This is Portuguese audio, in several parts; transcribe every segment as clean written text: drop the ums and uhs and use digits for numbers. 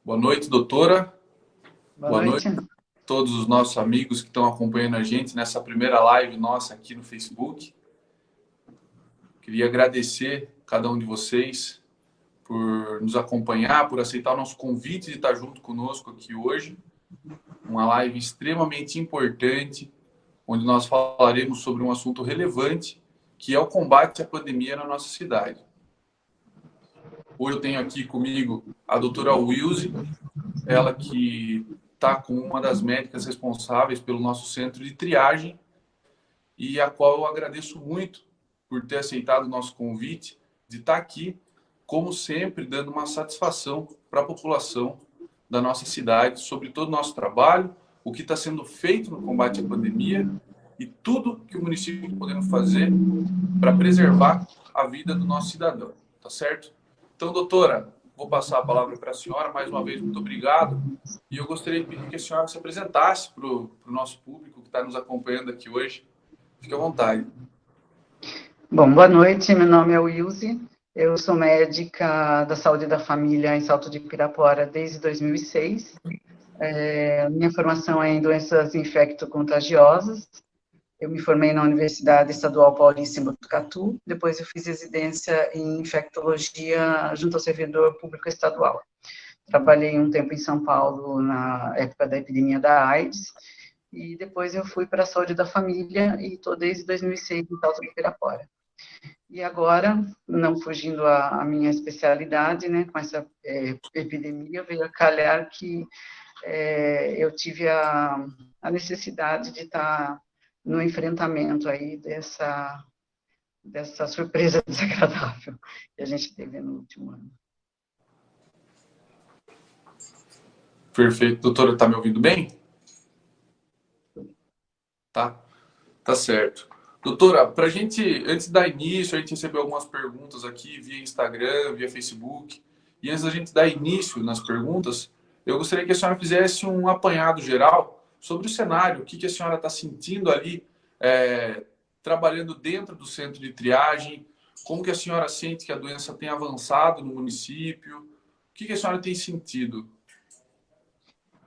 Boa noite, doutora. Boa Boa noite noite. a todos os nossos amigos que estão acompanhando a gente nessa primeira live nossa aqui no Facebook. Queria agradecer a cada um de vocês por nos acompanhar, por aceitar o nosso convite de estar junto conosco aqui hoje. Uma live extremamente importante, onde nós falaremos sobre um assunto relevante, que é o combate à pandemia na nossa cidade. Hoje eu tenho aqui comigo a doutora Wilze, ela que está como uma das médicas responsáveis pelo nosso centro de triagem e a qual eu agradeço muito por ter aceitado o nosso convite de estar aqui, como sempre, dando uma satisfação para a população da nossa cidade sobre todo o nosso trabalho, o que está sendo feito no combate à pandemia e tudo que o município está podendo fazer para preservar a vida do nosso cidadão, tá certo? Então, doutora, vou passar a palavra para a senhora. Mais uma vez, muito obrigado. E eu gostaria de pedir que a senhora se apresentasse para o nosso público que está nos acompanhando aqui hoje. Fique à vontade. Bom, boa noite, meu nome é Wilze, eu sou médica da saúde da família em Salto de Pirapora desde 2006. Minha formação é em doenças infecto-contagiosas. Eu me formei na Universidade Estadual Paulista em Botucatu, depois eu fiz residência em infectologia junto ao servidor público estadual. Trabalhei um tempo em São Paulo na época da epidemia da AIDS, e depois eu fui para a saúde da família e estou desde 2006 em Salto de Pirapora. E agora, não fugindo à minha especialidade, né, com essa epidemia, veio a calhar que eu tive a necessidade de estar no enfrentamento aí dessa surpresa desagradável que a gente teve no último ano. Perfeito. Doutora, está me ouvindo bem? Tá certo. Doutora, para a gente, antes de dar início, a gente recebeu algumas perguntas aqui via Instagram, via Facebook. E antes da gente dar início nas perguntas, eu gostaria que a senhora fizesse um apanhado geral sobre o cenário, o que a senhora está sentindo ali, trabalhando dentro do centro de triagem, como que a senhora sente que a doença tem avançado no município, o que a senhora tem sentido?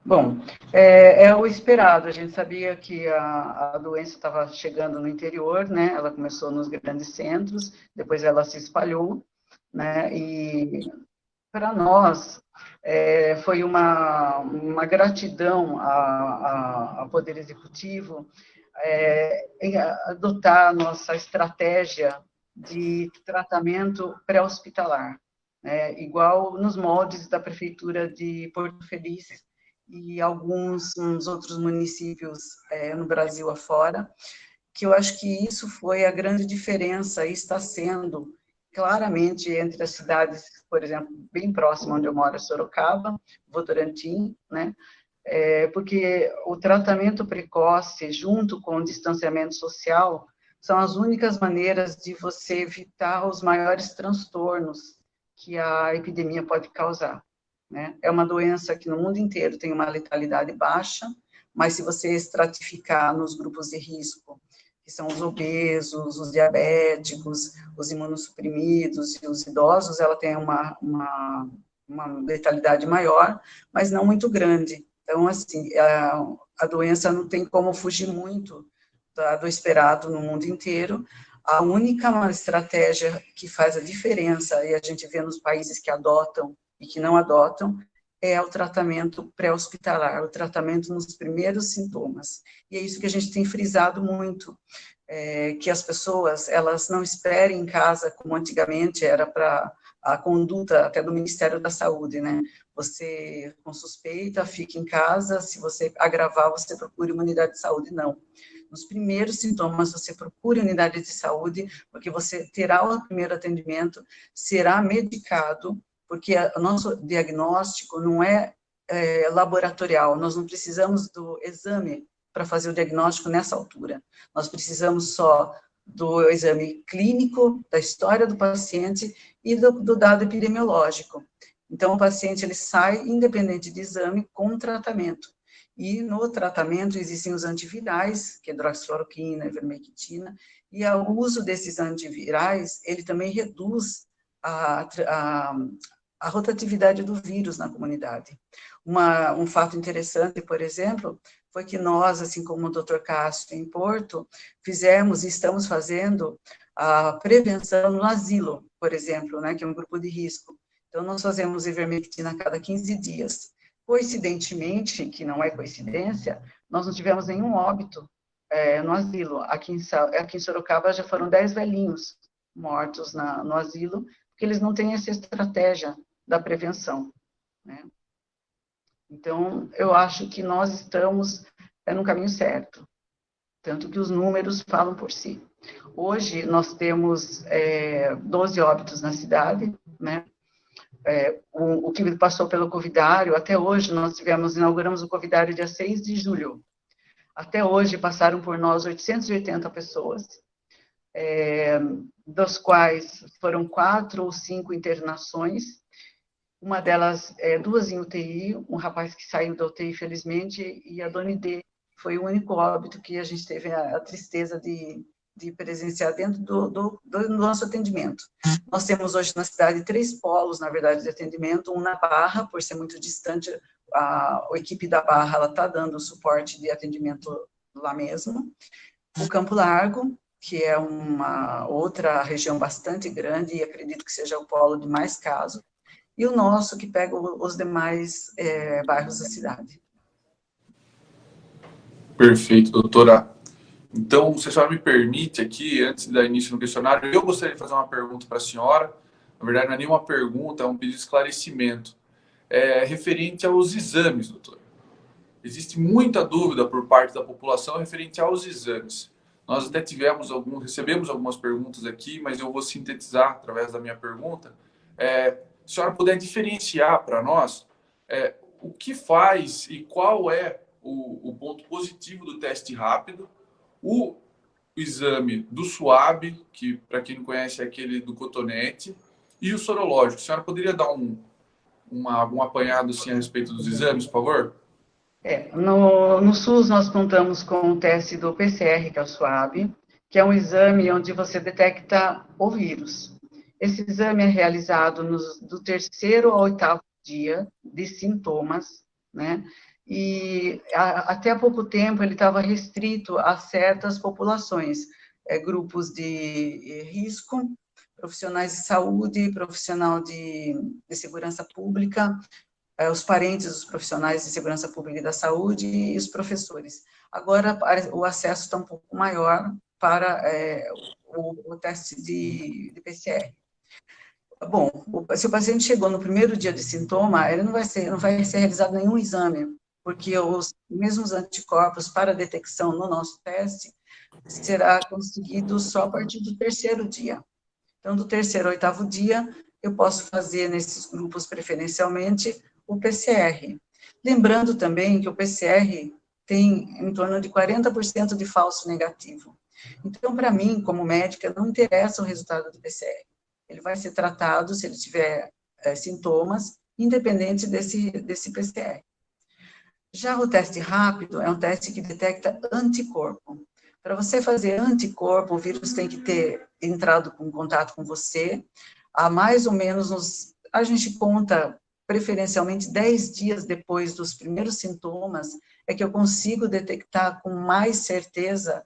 Bom, é o esperado. A gente sabia que a doença estava chegando no interior, né? Ela começou nos grandes centros, depois ela se espalhou, né? E para nós foi uma gratidão ao Poder Executivo em adotar a nossa estratégia de tratamento pré-hospitalar, né? Igual nos moldes da Prefeitura de Porto Feliz e alguns outros municípios no Brasil afora, que eu acho que isso foi a grande diferença e está sendo claramente entre as cidades, por exemplo, bem próximo onde eu moro, Sorocaba, Votorantim, né? Porque o tratamento precoce, junto com o distanciamento social, são as únicas maneiras de você evitar os maiores transtornos que a epidemia pode causar, né? É uma doença que no mundo inteiro tem uma letalidade baixa, mas se você estratificar nos grupos de risco, que são os obesos, os diabéticos, os imunossuprimidos e os idosos, ela tem uma letalidade maior, mas não muito grande. Então, assim, a doença não tem como fugir muito do esperado no mundo inteiro. A única estratégia que faz a diferença, e a gente vê nos países que adotam e que não adotam, é o tratamento pré-hospitalar, o tratamento nos primeiros sintomas. E é isso que a gente tem frisado muito, que as pessoas, elas não esperem em casa, como antigamente era para a conduta até do Ministério da Saúde, né? Você, com suspeita, fica em casa, se você agravar, você procure uma unidade de saúde. Não. Nos primeiros sintomas, você procure unidade de saúde, porque você terá o primeiro atendimento, será medicado, porque o nosso diagnóstico não é laboratorial, nós não precisamos do exame para fazer o diagnóstico nessa altura. Nós precisamos só do exame clínico, da história do paciente e do dado epidemiológico. Então, o paciente ele sai, independente de exame, com tratamento. E no tratamento existem os antivirais, que é hidroxicloroquina, ivermectina, e o uso desses antivirais, ele também reduz a rotatividade do vírus na comunidade. Um fato interessante, por exemplo, foi que nós, assim como o Dr. Cássio em Porto, fizemos e estamos fazendo a prevenção no asilo, por exemplo, né, que é um grupo de risco. Então, nós fazemos ivermectina a cada 15 dias. Coincidentemente, que não é coincidência, nós não tivemos nenhum óbito no asilo. Aqui em Sorocaba já foram 10 velhinhos mortos no asilo, porque eles não têm essa estratégia da prevenção, né? Então, eu acho que nós estamos no caminho certo, tanto que os números falam por si. Hoje, nós temos 12 óbitos na cidade, né? O que passou pelo Covidário, até hoje, inauguramos o Covidário dia 6 de julho. Até hoje, passaram por nós 880 pessoas, dos quais foram 4 ou 5 internações, uma delas, 2 em UTI, um rapaz que saiu da UTI, felizmente, e a Dona Idê, foi o único óbito que a gente teve a tristeza de presenciar dentro do nosso atendimento. Nós temos hoje na cidade 3 polos, na verdade, de atendimento, um na Barra, por ser muito distante, a equipe da Barra, ela está dando suporte de atendimento lá mesmo, o Campo Largo, que é uma outra região bastante grande, e acredito que seja o polo de mais casos, e o nosso, que pega os demais bairros da cidade. Perfeito, doutora. Então, se a senhora me permite aqui, antes de dar início no questionário, eu gostaria de fazer uma pergunta para a senhora. Na verdade, não é nenhuma pergunta, é um pedido de esclarecimento. Referente aos exames, doutora. Existe muita dúvida por parte da população referente aos exames. Nós até recebemos algumas perguntas aqui, mas eu vou sintetizar através da minha pergunta. Se a senhora puder diferenciar para nós o que faz e qual é o ponto positivo do teste rápido, o exame do SWAB, que para quem não conhece é aquele do cotonete, e o sorológico. A senhora poderia dar um apanhado assim, a respeito dos exames, por favor? No SUS, nós contamos com o teste do PCR, que é o SWAB, que é um exame onde você detecta o vírus. Esse exame é realizado do 3º ao 8º dia de sintomas, né? E até há pouco tempo ele estava restrito a certas populações, grupos de risco, profissionais de saúde, profissional de segurança pública, os parentes dos profissionais de segurança pública e da saúde e os professores. Agora, o acesso está um pouco maior para o teste de PCR. Bom, se o paciente chegou no primeiro dia de sintoma, ele não vai ser realizado nenhum exame, porque os mesmos anticorpos para detecção no nosso teste será conseguido só a partir do 3º dia. Então, do 3º ao 8º dia, eu posso fazer nesses grupos preferencialmente o PCR. Lembrando também que o PCR tem em torno de 40% de falso negativo. Então, para mim, como médica, não interessa o resultado do PCR. Ele vai ser tratado se ele tiver sintomas, independente desse PCR. Já o teste rápido é um teste que detecta anticorpo. Para você fazer anticorpo, o vírus tem que ter entrado em contato com você, há mais ou menos, a gente conta preferencialmente 10 dias depois dos primeiros sintomas, é que eu consigo detectar com mais certeza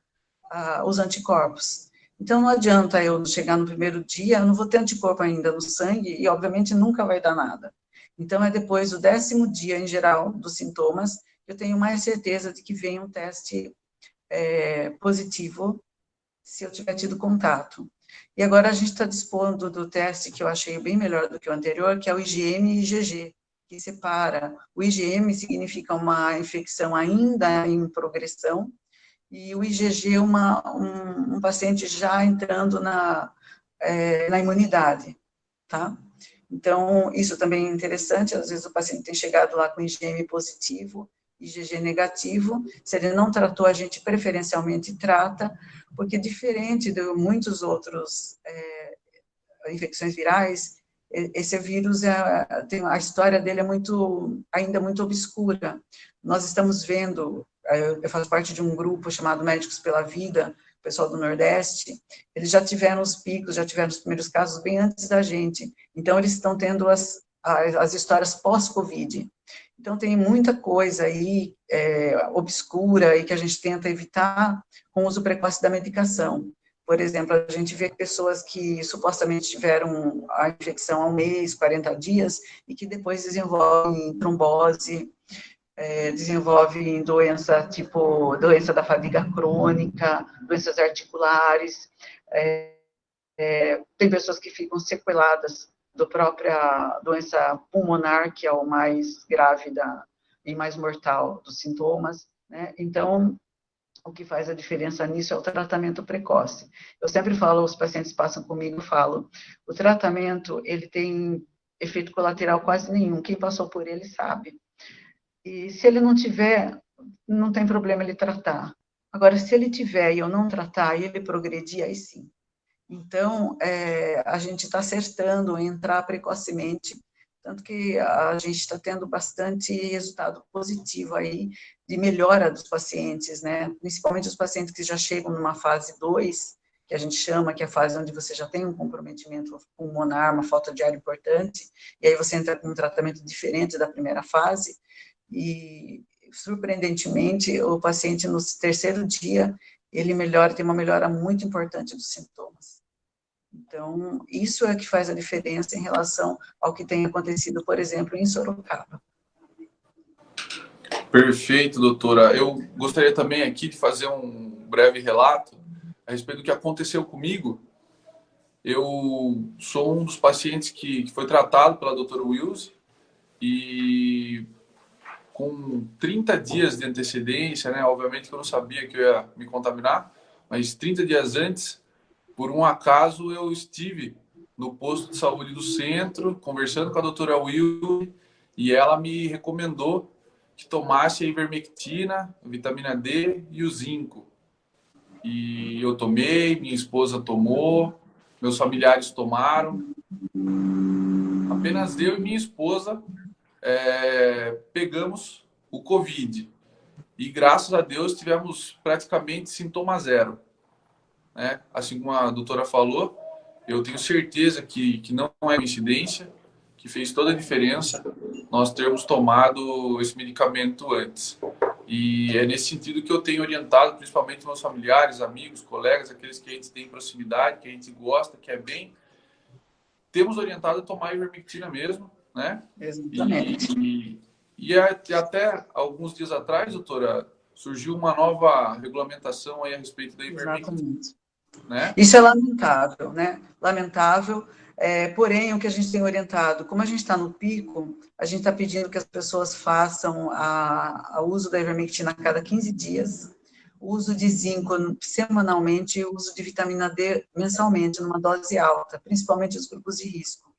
os anticorpos. Então, não adianta eu chegar no primeiro dia, eu não vou ter anticorpo ainda no sangue, e obviamente nunca vai dar nada. Então, é depois do 10º dia, em geral, dos sintomas, eu tenho mais certeza de que vem um teste positivo, se eu tiver tido contato. E agora a gente está dispondo do teste que eu achei bem melhor do que o anterior, que é o IgM e IgG, que separa. O IgM significa uma infecção ainda em progressão, e o IgG um paciente já entrando na imunidade, tá? Então, isso também é interessante, às vezes o paciente tem chegado lá com IgM positivo, IgG negativo, se ele não tratou, a gente preferencialmente trata, porque diferente de muitos outros infecções virais, esse vírus, a história dele é ainda muito obscura. Nós estamos vendo, eu faço parte de um grupo chamado Médicos pela Vida, o pessoal do Nordeste, eles já tiveram os picos, já tiveram os primeiros casos bem antes da gente, então eles estão tendo as histórias pós-Covid. Então, tem muita coisa aí obscura e que a gente tenta evitar com o uso precoce da medicação. Por exemplo, a gente vê pessoas que supostamente tiveram a infecção há um mês, 40 dias, e que depois desenvolvem trombose, desenvolvem doença tipo doença da fadiga crônica, doenças articulares. Tem pessoas que ficam sequeladas da própria doença pulmonar, que é o mais grave e mais mortal dos sintomas, né? Então, o que faz a diferença nisso é o tratamento precoce. Eu sempre falo, os pacientes passam comigo, eu falo, o tratamento, ele tem efeito colateral quase nenhum, quem passou por ele sabe. E se ele não tiver, não tem problema ele tratar. Agora, se ele tiver e eu não tratar, e ele progredir, aí sim. Então, a gente está acertando em entrar precocemente, tanto que a gente está tendo bastante resultado positivo aí de melhora dos pacientes, né? Principalmente os pacientes que já chegam numa fase 2, que a gente chama, que é a fase onde você já tem um comprometimento pulmonar, uma falta de ar importante, e aí você entra com um tratamento diferente da primeira fase, e surpreendentemente, o paciente no terceiro dia, ele melhora, tem uma melhora muito importante dos sintomas. Então, isso é que faz a diferença em relação ao que tem acontecido, por exemplo, em Sorocaba. Perfeito, doutora. Eu gostaria também aqui de fazer um breve relato a respeito do que aconteceu comigo. Eu sou um dos pacientes que foi tratado pela doutora Wilson e com 30 dias de antecedência, né? Obviamente que eu não sabia que eu ia me contaminar, mas 30 dias antes, por um acaso, eu estive no posto de saúde do centro, conversando com a doutora Will, e ela me recomendou que tomasse a ivermectina, a vitamina D e o zinco. E eu tomei, minha esposa tomou, meus familiares tomaram. Apenas eu e minha esposa pegamos o Covid. E graças a Deus tivemos praticamente sintoma zero. Né? Assim como a doutora falou, eu tenho certeza que não é coincidência, que fez toda a diferença nós termos tomado esse medicamento antes. E é nesse sentido que eu tenho orientado, principalmente meus familiares, amigos, colegas, aqueles que a gente tem proximidade, que a gente gosta, que é bem, temos orientado a tomar ivermectina mesmo, né? Exatamente. E até alguns dias atrás, doutora, surgiu uma nova regulamentação aí a respeito da ivermectina. Exatamente. Né? Isso é lamentável, né? Lamentável. Porém, o que a gente tem orientado, como a gente está no pico, a gente está pedindo que as pessoas façam o uso da ivermectina a cada 15 dias, o uso de zinco semanalmente e o uso de vitamina D mensalmente, numa dose alta, principalmente os grupos de risco.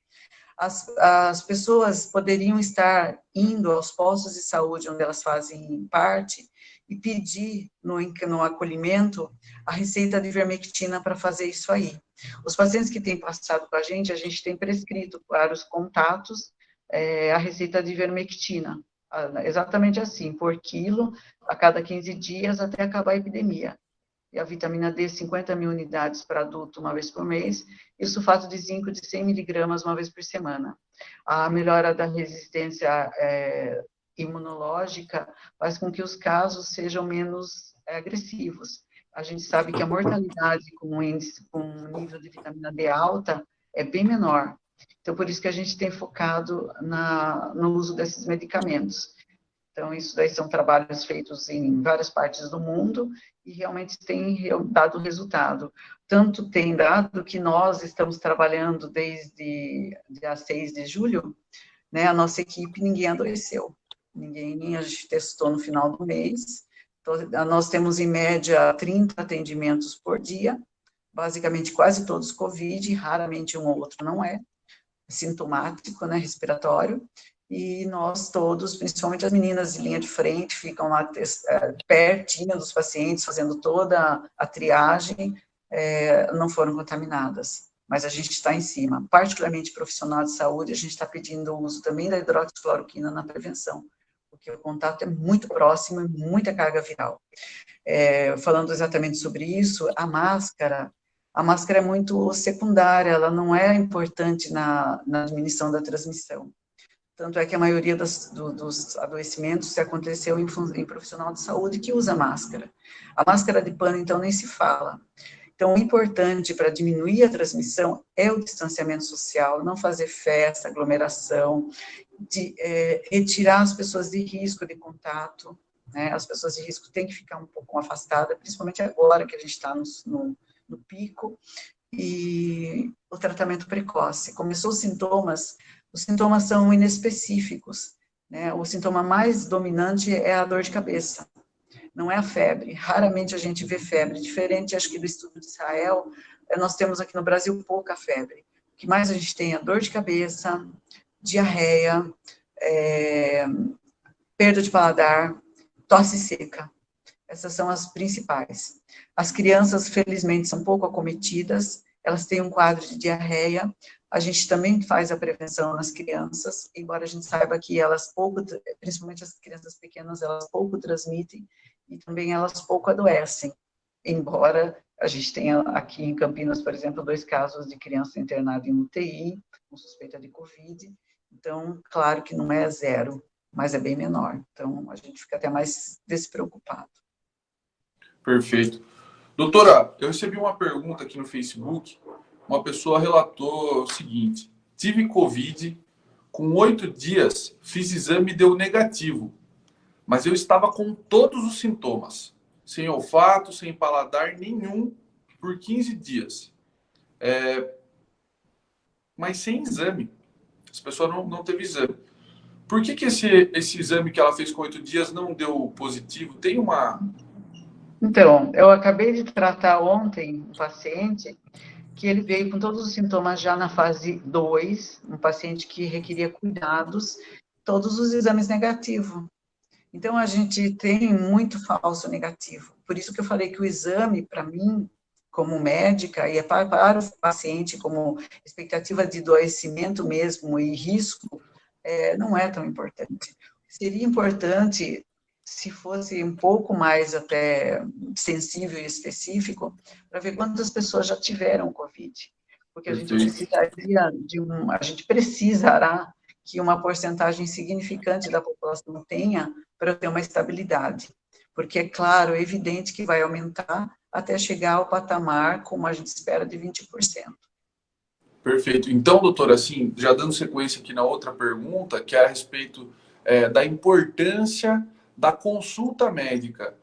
As pessoas poderiam estar indo aos postos de saúde onde elas fazem parte e pedir no acolhimento a receita de ivermectina para fazer isso aí. Os pacientes que têm passado com a gente tem prescrito para os contatos a receita de ivermectina, exatamente assim, por quilo, a cada 15 dias até acabar a epidemia. E a vitamina D, 50 mil unidades para adulto uma vez por mês, e o sulfato de zinco de 100 miligramas uma vez por semana. A melhora da resistência imunológica faz com que os casos sejam menos agressivos. A gente sabe que a mortalidade com nível de vitamina D alta é bem menor. Então, por isso que a gente tem focado no uso desses medicamentos. Então, isso daí são trabalhos feitos em várias partes do mundo e realmente tem dado resultado. Tanto tem dado que nós estamos trabalhando desde dia 6 de julho, né, a nossa equipe, ninguém adoeceu. A gente testou no final do mês. Então, nós temos, em média, 30 atendimentos por dia, basicamente quase todos Covid, raramente um ou outro não é, sintomático, né, respiratório. E nós todos, principalmente as meninas de linha de frente, ficam lá pertinho dos pacientes, fazendo toda a triagem, não foram contaminadas. Mas a gente está em cima. Particularmente profissional de saúde, a gente está pedindo o uso também da hidroxicloroquina na prevenção, porque o contato é muito próximo e muita carga viral. Falando exatamente sobre isso, a máscara é muito secundária, ela não é importante na diminuição da transmissão. Tanto é que a maioria dos adoecimentos se aconteceu em profissional de saúde que usa máscara. A máscara de pano, então, nem se fala. Então, o importante para diminuir a transmissão é o distanciamento social, não fazer festa, aglomeração, retirar as pessoas de risco de contato, né? As pessoas de risco têm que ficar um pouco afastadas, principalmente agora que a gente está no pico, e o tratamento precoce. Começou os sintomas são inespecíficos, né? O sintoma mais dominante é a dor de cabeça, não é a febre. Raramente a gente vê febre. Diferente, acho que do estudo de Israel, nós temos aqui no Brasil pouca febre. O que mais a gente tem é dor de cabeça, diarreia, perda de paladar, tosse seca. Essas são as principais. As crianças, felizmente, são pouco acometidas, elas têm um quadro de diarreia. A gente também faz a prevenção nas crianças, embora a gente saiba que elas pouco, principalmente as crianças pequenas, elas pouco transmitem e também elas pouco adoecem. Embora a gente tenha aqui em Campinas, por exemplo, 2 casos de criança internada em UTI, com suspeita de Covid. Então, claro que não é zero, mas é bem menor. Então, a gente fica até mais despreocupado. Perfeito. Doutora, eu recebi uma pergunta aqui no Facebook. Uma pessoa relatou o seguinte: tive Covid, com 8 dias fiz exame e deu negativo, mas eu estava com todos os sintomas, sem olfato, sem paladar nenhum, por 15 dias. Mas sem exame. Essa pessoa não teve exame. Por que esse exame que ela fez com 8 dias não deu positivo? Tem uma... Então, eu acabei de tratar ontem um paciente que ele veio com todos os sintomas já na fase 2, um paciente que requeria cuidados, todos os exames negativos. Então, a gente tem muito falso negativo. Por isso que eu falei que o exame, para mim, como médica, e para o paciente, como expectativa de adoecimento mesmo e risco, não é tão importante. Seria importante se fosse um pouco mais até sensível e específico, para ver quantas pessoas já tiveram Covid. Porque a gente precisaria a gente precisará que uma porcentagem significante da população tenha para ter uma estabilidade. Porque é claro, é evidente que vai aumentar até chegar ao patamar, como a gente espera, de 20%. Perfeito. Então, doutora, assim, já dando sequência aqui na outra pergunta, que é a respeito da importância da consulta médica.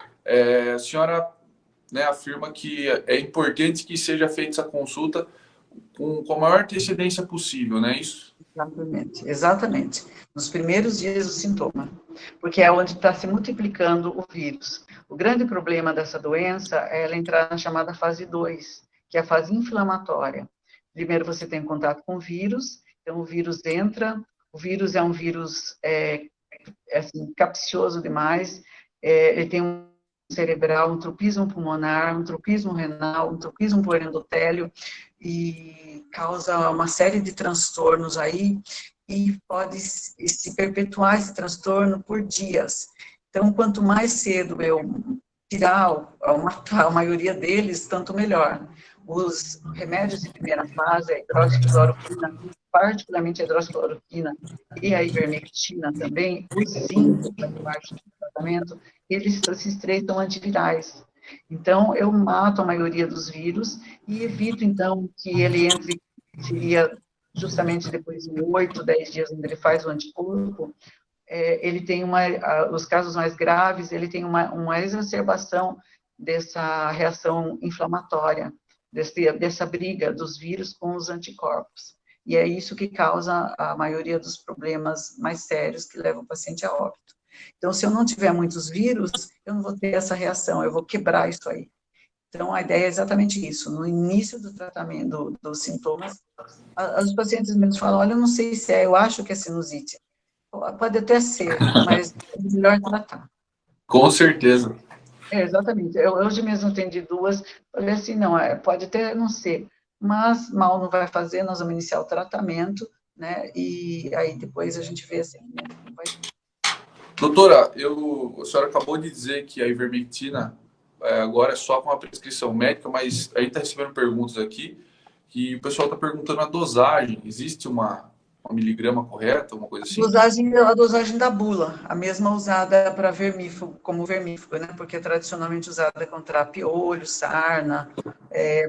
A senhora, né, afirma que é importante que seja feita essa consulta com a maior antecedência possível, não é isso? Exatamente, exatamente. Nos primeiros dias do sintoma, porque é onde está se multiplicando o vírus. O grande problema dessa doença é ela entrar na chamada fase 2, que é a fase inflamatória. Primeiro você tem contato com o vírus, então o vírus entra, o vírus é um vírus assim, capcioso demais, ele tem um cerebral, um tropismo pulmonar, um tropismo renal, um tropismo por endotélio, e causa uma série de transtornos aí, e pode se perpetuar esse transtorno por dias. Então, quanto mais cedo eu tirar ou matar a maioria deles, tanto melhor. Os remédios de primeira fase, a hidroxicloroquina, particularmente a hidroxicloroquina e a ivermectina também, o zinco, que faz parte do tratamento, esses 3 são antivirais. Então, eu mato a maioria dos vírus e evito, então, que ele entre, seria justamente depois de 8, 10 dias, onde ele faz o anticorpo, ele tem os casos mais graves, ele tem uma exacerbação dessa reação inflamatória, dessa briga dos vírus com os anticorpos. E é isso que causa a maioria dos problemas mais sérios que levam o paciente a óbito. Então, se eu não tiver muitos vírus, eu não vou ter essa reação, eu vou quebrar isso aí. Então, a ideia é exatamente isso. No início do tratamento dos sintomas, os pacientes mesmos falam, olha, eu não sei se eu acho que é sinusite. Pode até ser, mas é melhor tratar. Com certeza. Exatamente. Eu hoje mesmo atendi 2, falei assim, não, pode até não ser, mas mal não vai fazer, nós vamos iniciar o tratamento, né, e aí depois a gente vê assim, né, não vai... Doutora, a senhora acabou de dizer que a ivermectina agora é só com a prescrição médica, mas a gente está recebendo perguntas aqui que o pessoal está perguntando a dosagem. Existe uma uma miligrama correta, uma coisa assim? A dosagem da bula, a mesma usada para vermífugo, como vermífugo, né? Porque é tradicionalmente usada contra piolho, sarna,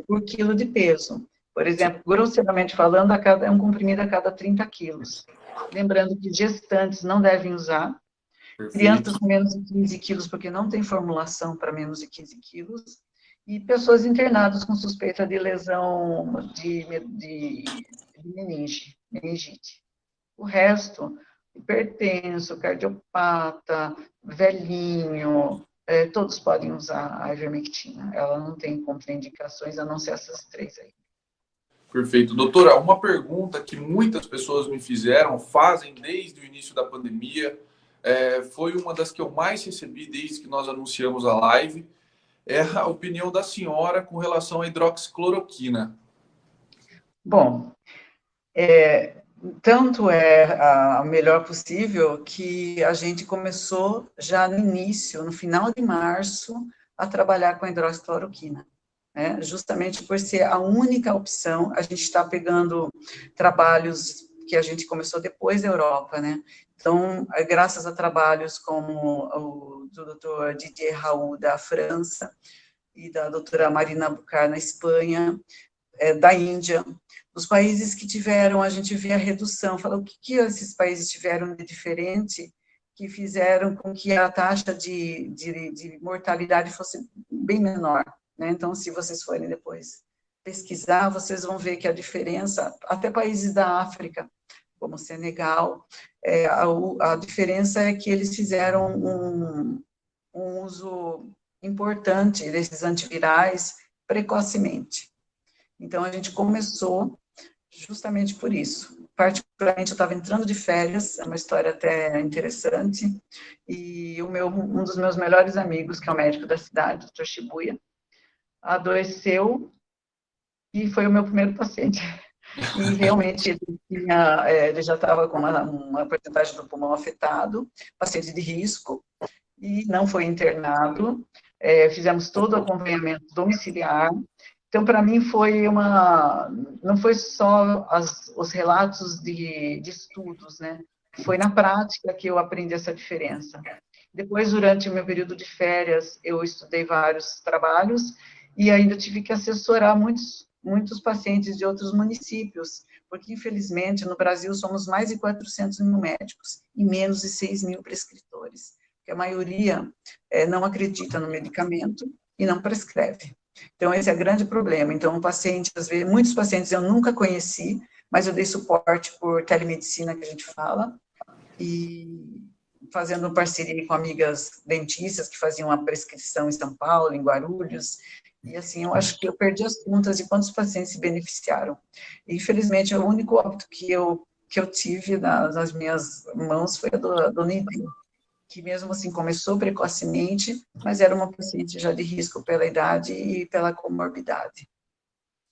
por quilo de peso. Por exemplo, grosseiramente falando, é um comprimido a cada 30 quilos. Lembrando que gestantes não devem usar, crianças Perfeito. com menos de 15 quilos, porque não tem formulação para menos de 15 quilos, e pessoas internadas com suspeita de lesão de meningite. O resto, hipertenso, cardiopata, velhinho, todos podem usar a ivermectina. Ela não tem contraindicações, a não ser essas três aí. Perfeito. Doutora, uma pergunta que muitas pessoas me fizeram, fazem desde o início da pandemia, foi uma das que eu mais recebi desde que nós anunciamos a live, é a opinião da senhora com relação à hidroxicloroquina. Bom, tanto é a melhor possível que a gente começou já no início, no final de março, a trabalhar com a hidroxicloroquina. Né? Justamente por ser a única opção, a gente está pegando trabalhos que a gente começou depois da Europa, né? Então, graças a trabalhos como o do Dr. Didier Raoult, da França, e da doutora Marina Bucar, na Espanha, da Índia, os países que tiveram, a gente vê a redução, fala o que esses países tiveram de diferente, que fizeram com que a taxa de mortalidade fosse bem menor, né? Então, se vocês forem depois pesquisar, vocês vão ver que a diferença, até países da África, como Senegal, a diferença é que eles fizeram um uso importante desses antivirais precocemente. Então, a gente começou justamente por isso. Particularmente, eu estava entrando de férias, é uma história até interessante, e um dos meus melhores amigos, que é o médico da cidade, o Dr. Shibuya, adoeceu e foi o meu primeiro paciente. E realmente ele já estava com uma porcentagem do pulmão afetado, paciente de risco, e não foi internado. Fizemos todo o acompanhamento domiciliar. Então, para mim, não foi só os relatos de estudos, né? Foi na prática que eu aprendi essa diferença. Depois, durante o meu período de férias, eu estudei vários trabalhos e ainda tive que assessorar muitos pacientes de outros municípios, porque, infelizmente, no Brasil somos mais de 400 mil médicos e menos de 6 mil prescritores, porque a maioria não acredita no medicamento e não prescreve. Então, esse é o grande problema. Então, às vezes, muitos pacientes eu nunca conheci, mas eu dei suporte por telemedicina, que a gente fala, e fazendo parceria com amigas dentistas que faziam a prescrição em São Paulo, em Guarulhos, e assim, eu acho que eu perdi as contas de quantos pacientes se beneficiaram. E, infelizmente, o único óbito que eu tive nas minhas mãos foi a do Nidil, que mesmo assim começou precocemente, mas era uma paciente já de risco pela idade e pela comorbidade.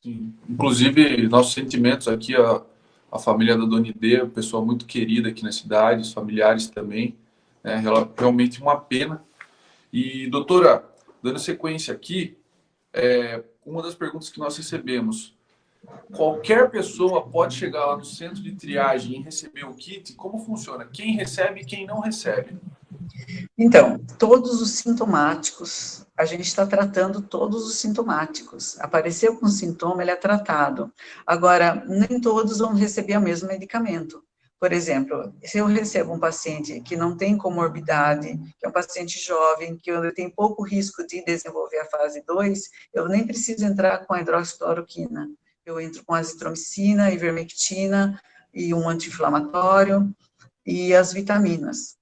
Sim. Inclusive, nossos sentimentos aqui, a família da Dona Idê, pessoa muito querida aqui na cidade, os familiares também, né? Realmente uma pena. E, doutora, dando sequência aqui, uma das perguntas que nós recebemos, qualquer pessoa pode chegar lá no centro de triagem e receber o kit? Como funciona? Quem recebe e quem não recebe? Então, todos os sintomáticos, a gente está tratando todos os sintomáticos. Apareceu com sintoma, ele é tratado. Agora, nem todos vão receber o mesmo medicamento. Por exemplo, se eu recebo um paciente que não tem comorbidade, que é um paciente jovem, que tem pouco risco de desenvolver a fase 2, eu nem preciso entrar com a hidroxicloroquina. Eu entro com azitromicina, ivermectina e um anti-inflamatório e as vitaminas.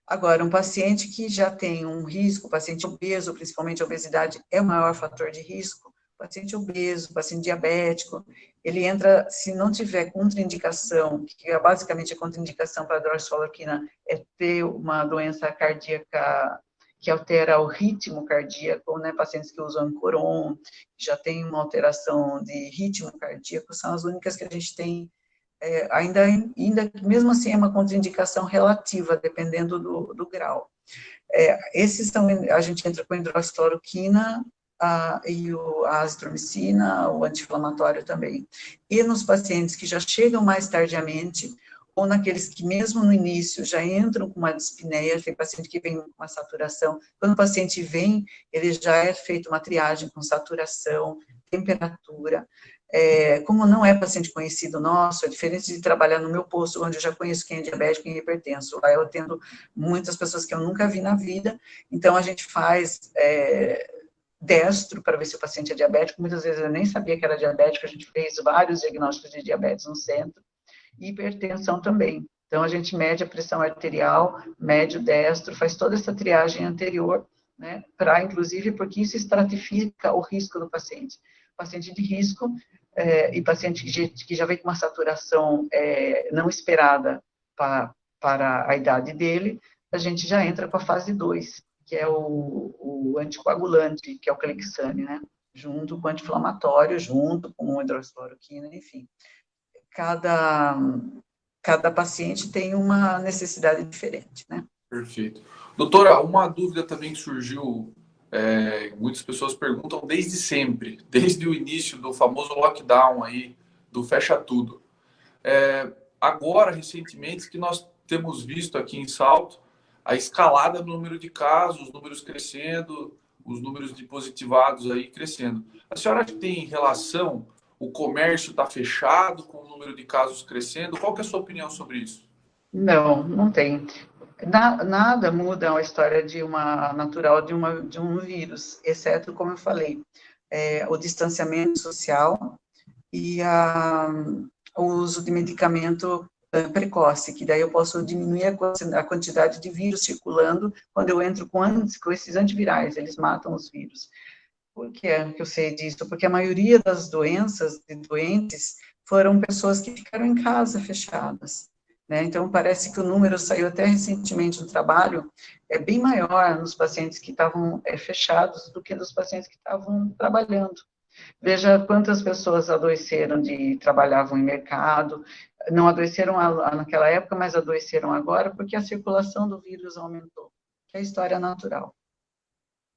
Agora, um paciente que já tem um risco, paciente obeso, principalmente a obesidade é o maior fator de risco, paciente obeso, paciente diabético, ele entra, se não tiver contraindicação, que é basicamente a contraindicação para a hidroxicloroquina é ter uma doença cardíaca que altera o ritmo cardíaco, né, pacientes que usam Coron, já tem uma alteração de ritmo cardíaco, são as únicas que a gente tem ainda, mesmo assim, é uma contraindicação relativa, dependendo do grau. Esses são, a gente entra com hidroxicloroquina a azitromicina, o anti-inflamatório também. E nos pacientes que já chegam mais tardiamente, ou naqueles que mesmo no início já entram com uma dispneia, tem paciente que vem com uma saturação, quando o paciente vem, ele já é feito uma triagem com saturação, temperatura, como não é paciente conhecido nosso, é diferente de trabalhar no meu posto, onde eu já conheço quem é diabético e quem é hipertenso, lá eu atendo muitas pessoas que eu nunca vi na vida, então a gente faz destro para ver se o paciente é diabético, muitas vezes eu nem sabia que era diabético, a gente fez vários diagnósticos de diabetes no centro, e hipertensão também. Então, a gente mede a pressão arterial, mede o destro, faz toda essa triagem anterior, né, para, inclusive, porque isso estratifica o risco do paciente. Paciente de risco e paciente que já vem com uma saturação não esperada para a idade dele, a gente já entra com a fase 2, que é o anticoagulante, que é o Clexane, né, junto com o anti-inflamatório, junto com o hidroxicloroquina, enfim. Cada paciente tem uma necessidade diferente, né? Perfeito. Doutora, uma dúvida também que surgiu, muitas pessoas perguntam desde sempre, desde o início do famoso lockdown aí, do fecha tudo. Agora, recentemente, que nós temos visto aqui em Salto a escalada do número de casos, os números crescendo, os números de positivados aí crescendo. A senhora acha que tem relação? O comércio está fechado com o número de casos crescendo? Qual que é a sua opinião sobre isso? Não, não tem. Nada muda a história natural de um vírus, exceto, como eu falei, o distanciamento social e o uso de medicamento precoce, que daí eu posso diminuir a quantidade de vírus circulando quando eu entro com esses antivirais, eles matam os vírus. Por que eu sei disso? Porque a maioria das doenças de doentes foram pessoas que ficaram em casa fechadas, né? Então, parece que o número saiu até recentemente no trabalho, é bem maior nos pacientes que estavam fechados do que nos pacientes que estavam trabalhando. Veja quantas pessoas adoeceram trabalhavam em mercado, não adoeceram naquela época, mas adoeceram agora, porque a circulação do vírus aumentou, que é a história natural.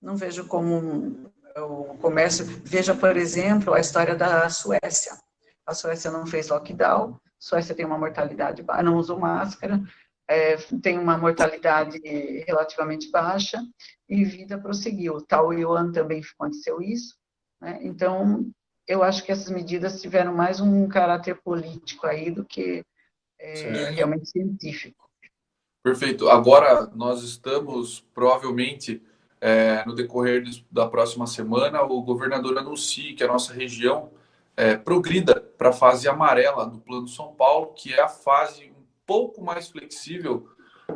Não vejo como o comércio. Veja, por exemplo, a história da Suécia. A Suécia não fez lockdown, a Suécia tem uma mortalidade baixa, não usou máscara, tem uma mortalidade relativamente baixa, e vida prosseguiu. Taiwan também aconteceu isso, né? Então, eu acho que essas medidas tiveram mais um caráter político aí do que realmente científico. Perfeito. Agora nós estamos provavelmente no decorrer da próxima semana, o governador anuncia que a nossa região progrida para a fase amarela do Plano São Paulo, que é a fase um pouco mais flexível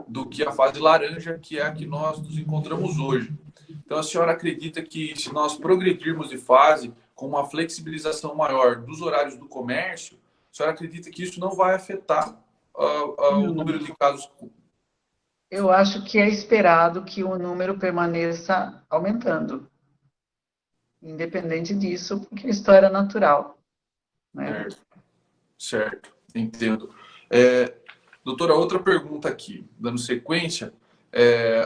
do que a fase laranja, que é a que nós nos encontramos hoje. Então, a senhora acredita que se nós progredirmos de fase com uma flexibilização maior dos horários do comércio, a senhora acredita que isso não vai afetar o número de casos? Eu acho que é esperado que o número permaneça aumentando, independente disso, porque a história é natural, né? Certo, certo, entendo. Doutora, outra pergunta aqui, dando sequência.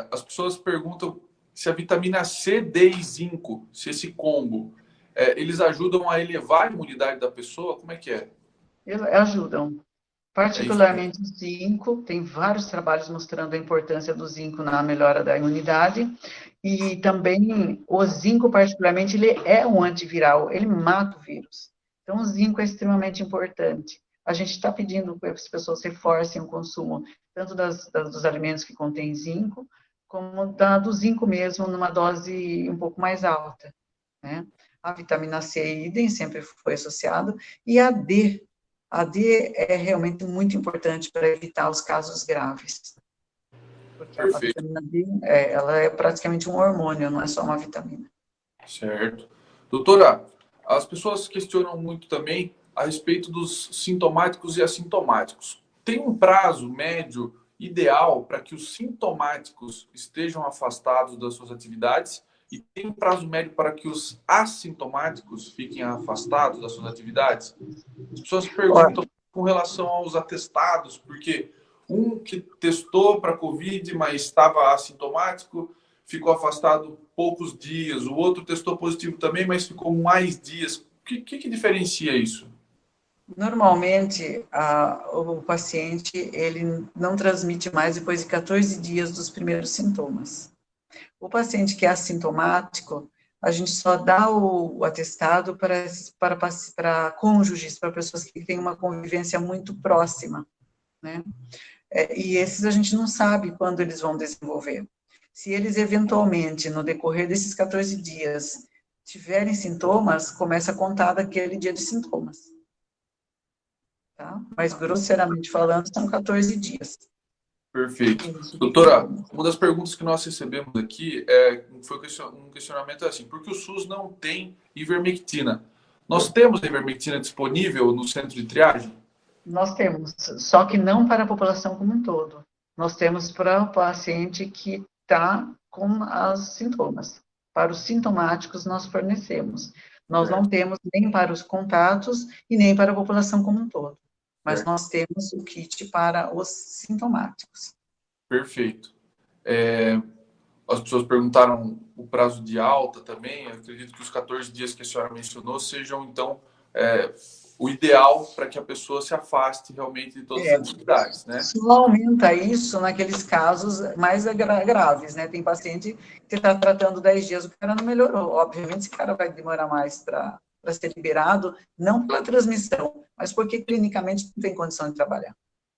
As pessoas perguntam se a vitamina C, D e zinco, se esse combo, eles ajudam a elevar a imunidade da pessoa? Como é que é? Ajudam. É isso mesmo. Particularmente o zinco, tem vários trabalhos mostrando a importância do zinco na melhora da imunidade, e também o zinco, particularmente, ele é um antiviral, ele mata o vírus. Então, o zinco é extremamente importante. A gente está pedindo que as pessoas reforcem o consumo tanto dos alimentos que contêm zinco, como do zinco mesmo, numa dose um pouco mais alta, né? A vitamina C, idem, sempre foi associado, e a D. A D é realmente muito importante para evitar os casos graves, porque a Perfeito, vitamina D, ela é praticamente um hormônio, não é só uma vitamina. certo. Doutora, as pessoas questionam muito também a respeito dos sintomáticos e assintomáticos. Tem um prazo médio ideal para que os sintomáticos estejam afastados das suas atividades e tem um prazo médio para que os assintomáticos fiquem afastados das suas atividades? As pessoas Olha, perguntam com relação aos atestados, porque um que testou para Covid, mas estava assintomático, ficou afastado poucos dias, o outro testou positivo também, mas ficou mais dias. O que diferencia isso? Normalmente, o paciente, ele não transmite mais depois de 14 dias dos primeiros sintomas. O paciente que é assintomático, a gente só dá o atestado para cônjuges, para pessoas que têm uma convivência muito próxima, né? E esses a gente não sabe quando eles vão desenvolver. Se eles, eventualmente, no decorrer desses 14 dias, tiverem sintomas, começa a contar daquele dia de sintomas. Tá? Mas, grosseiramente falando, são 14 dias. Perfeito. Isso. Doutora, uma das perguntas que nós recebemos aqui foi um questionamento assim, por que o SUS não tem ivermectina? Nós temos ivermectina disponível no centro de triagem? Nós temos, só que não para a população como um todo. Nós temos para o paciente que está com os sintomas. Para os sintomáticos, nós fornecemos. Nós não Certo, temos nem para os contatos e nem para a população como um todo. Mas certo. nós temos o kit para os sintomáticos. Perfeito. As pessoas perguntaram o prazo de alta também. Eu acredito que os 14 dias que a senhora mencionou sejam, então, o ideal para que a pessoa se afaste realmente de todas as atividades, né? Só aumenta isso naqueles casos mais graves, né? Tem paciente que está tratando 10 dias, o cara não melhorou. Obviamente, esse cara vai demorar mais para ser liberado, não pela transmissão, mas porque clinicamente não tem condição de trabalhar.